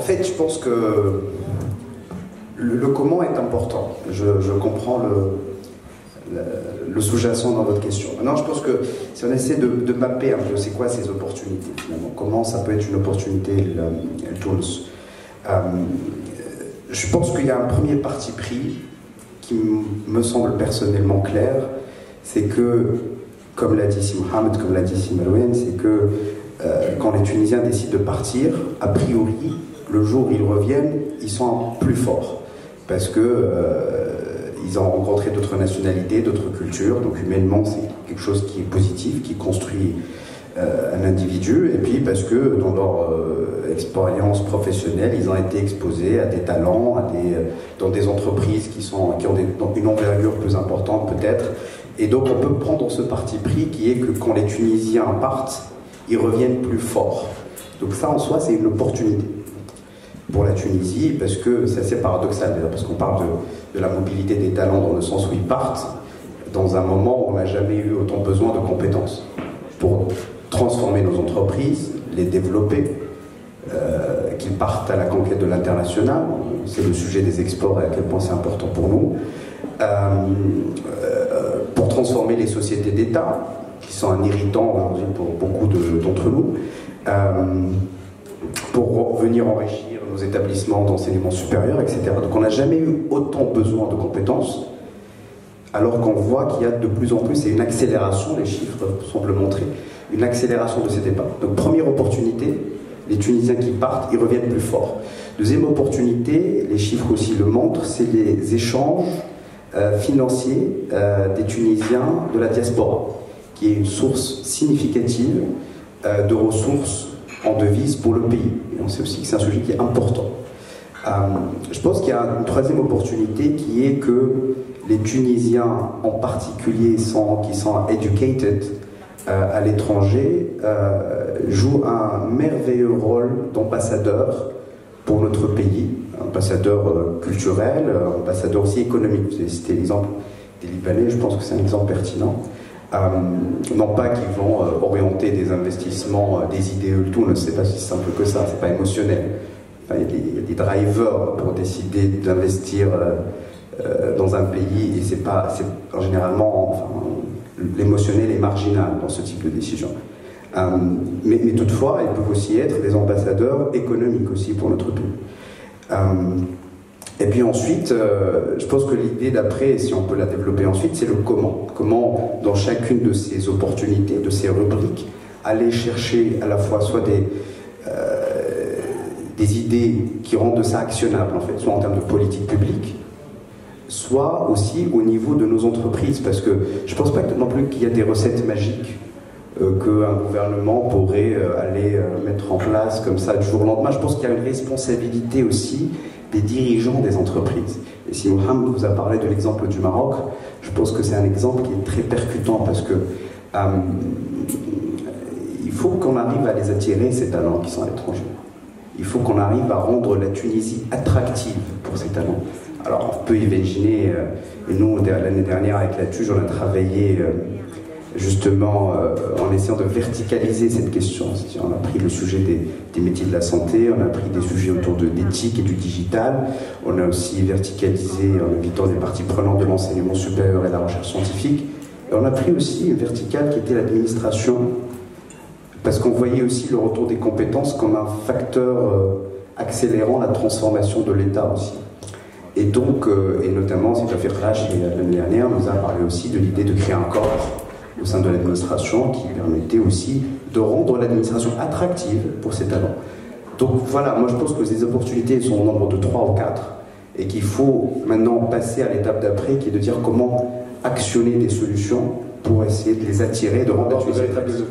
fait, je pense que le comment est important. Je comprends le sous-jacent dans votre question. Maintenant, je pense que si on essaie de mapper un peu c'est quoi ces opportunités, finalement, comment ça peut être une opportunité, le Tunis. Je pense qu'il y a un premier parti pris qui me semble personnellement clair, c'est que, comme l'a dit Si Mohamed, comme l'a dit Si Malouane, c'est que quand les Tunisiens décident de partir, a priori, le jour où ils reviennent, ils sont plus forts. Parce que ils ont rencontré d'autres nationalités, d'autres cultures, donc humainement c'est quelque chose qui est positif, qui construit un individu, et puis parce que dans leur expérience professionnelle, ils ont été exposés à des talents, dans des entreprises qui ont une envergure plus importante peut-être, et donc on peut prendre ce parti pris qui est que quand les Tunisiens partent, ils reviennent plus forts. Donc ça en soi c'est une opportunité pour la Tunisie, parce que c'est assez paradoxal déjà, parce qu'on parle de la mobilité des talents dans le sens où ils partent dans un moment où on n'a jamais eu autant besoin de compétences pour transformer nos entreprises, les développer, qu'ils partent à la conquête de l'international. C'est le sujet des exports et à quel point c'est important pour nous, pour transformer les sociétés d'État qui sont un irritant aujourd'hui pour beaucoup d'entre nous, pour venir enrichir nos établissements d'enseignement supérieur, etc. Donc on n'a jamais eu autant besoin de compétences, alors qu'on voit qu'il y a de plus en plus, et une accélération, les chiffres semblent montrer, une accélération de ces débats. Donc première opportunité, les Tunisiens qui partent, ils reviennent plus forts. Deuxième opportunité, les chiffres aussi le montrent, c'est les échanges financiers des Tunisiens de la diaspora, qui est une source significative de ressources en devises pour le pays. Et on sait aussi que c'est un sujet qui est important. Je pense qu'il y a une troisième opportunité qui est que les Tunisiens en particulier qui sont educated à l'étranger jouent un merveilleux rôle d'ambassadeur pour notre pays, ambassadeur culturel, ambassadeur aussi économique. Vous avez cité l'exemple des Libanais, je pense que c'est un exemple pertinent. Non pas qu'ils vont orienter des investissements, des idées, le tout, ne sais pas si c'est simple que ça, c'est pas émotionnel. Enfin, il y a des drivers pour décider d'investir dans un pays, et c'est généralement, enfin, l'émotionnel est marginal dans ce type de décision. Mais toutefois, ils peuvent aussi être des ambassadeurs économiques aussi pour notre pays. Et puis ensuite, je pense que l'idée d'après, si on peut la développer ensuite, c'est le comment. Comment, dans chacune de ces opportunités, de ces rubriques, aller chercher à la fois soit des idées qui rendent ça actionnable, en fait, soit en termes de politique publique, soit aussi au niveau de nos entreprises, parce que je ne pense pas non plus qu'il y a des recettes magiques qu'un gouvernement pourrait aller mettre en place comme ça du jour au lendemain. Je pense qu'il y a une responsabilité aussi des dirigeants des entreprises. Et si Mohamed vous a parlé de l'exemple du Maroc, je pense que c'est un exemple qui est très percutant, parce que il faut qu'on arrive à les attirer, ces talents qui sont à l'étranger. Il faut qu'on arrive à rendre la Tunisie attractive pour ces talents. Alors on peut imaginer, et nous l'année dernière avec la TUJ, on a travaillé justement en essayant de verticaliser cette question. On a pris le sujet des métiers de la santé, on a pris des sujets autour de l'éthique et du digital, on a aussi verticalisé en invitant des parties prenantes de l'enseignement supérieur et de la recherche scientifique, et on a pris aussi une verticale qui était l'administration, parce qu'on voyait aussi le retour des compétences comme un facteur accélérant la transformation de l'État aussi. Et donc, et notamment, Sylvie Rach, l'année dernière, nous a parlé aussi de l'idée de créer un corps au sein de l'administration qui permettait aussi de rendre l'administration attractive pour ses talents. Donc voilà, moi je pense que ces opportunités sont au nombre de 3 ou 4 et qu'il faut maintenant passer à l'étape d'après qui est de dire comment actionner des solutions pour essayer de les attirer, de rendre la Tunisie attractive.